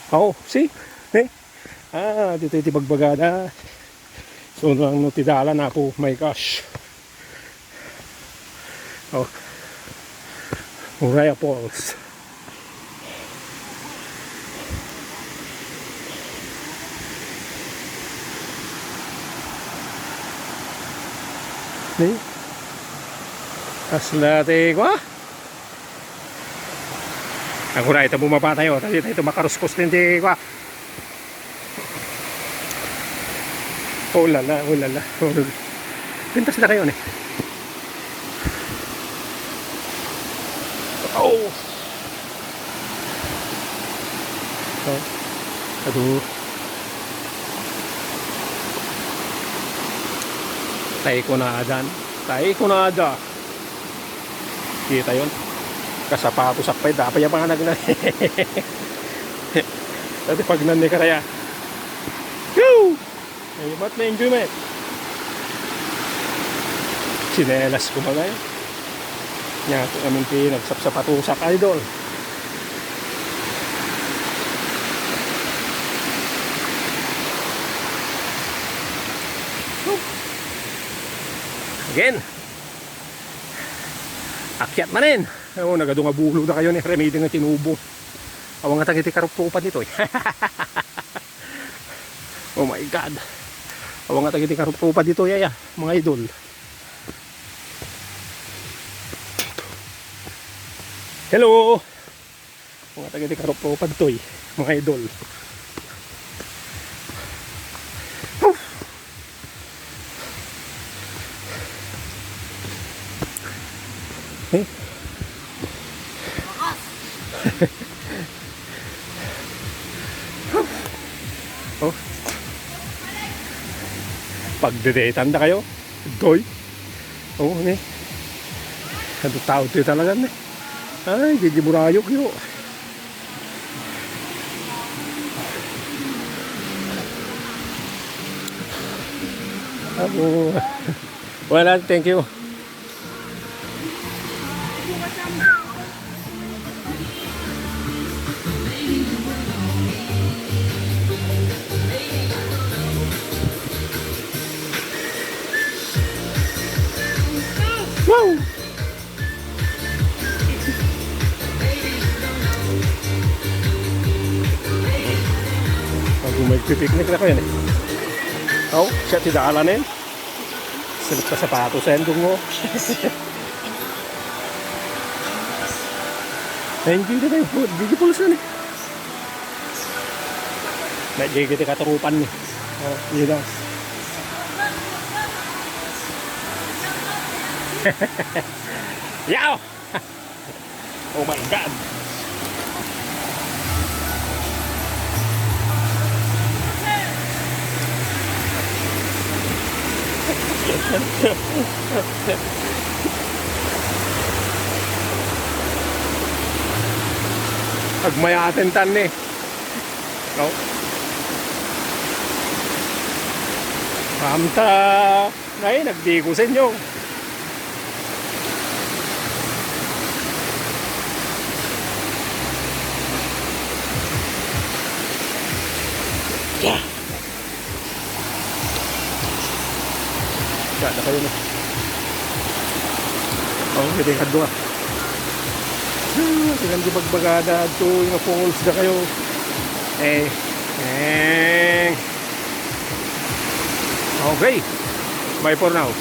Oh, see? Eh? Dito iti bagbagada. So, nang nutidala na po. My gosh. Oh. Uraya Falls. Nih. Aslate ko. Ako na ito bumaba tayo. Tayo ito makaruskos din di ko. Oh lala, oh lala. Pintas na kayo ni. Oh. Oh. Aduh. Tayo ko na adan. Tayo ko na ada. Kita yun. Kasapato sakpay. Dapat yung mga nagna. Dati pag nani ka kaya. Woo! Ay, ba't may enjoyment? Sinelas ko mga yun. Nyato kami pinagsapsapatusak idol. Again. Akyat manin. Oh, nagadunga bulo na kayo ni Remedy nga tinubo. Awang nga tangiti karupupan nito eh. Oh my god. Awang nga tangiti karupupan dito yaya, mga idol. Hello. Awang nga tangiti karupupan to eh, mga idol. Eh? Oh. Pagdedetan na kayo. Doy. Oh, ne. Ano tao ito talaga ne. Ay, gigimurayok yun. Oh. Wala, thank you. Wow! Pag magpipiknik na ko yan eh. Oh, siya tidaalan eh. Silip ka sapatos sa endong mo. Ay, hindi na tayo. Hindi pulos na eh. Nagigit ka katurupan eh. Oh, yun lang. Yow! Oh my god! Agmayatin tan eh. No? Kamta ngayon nagdigo sa inyo. Yeah. Kada kayo na. Oh, hindi ka doon. Tingnan di bagbagada to yung falls na kayo. Okay. Bye for now.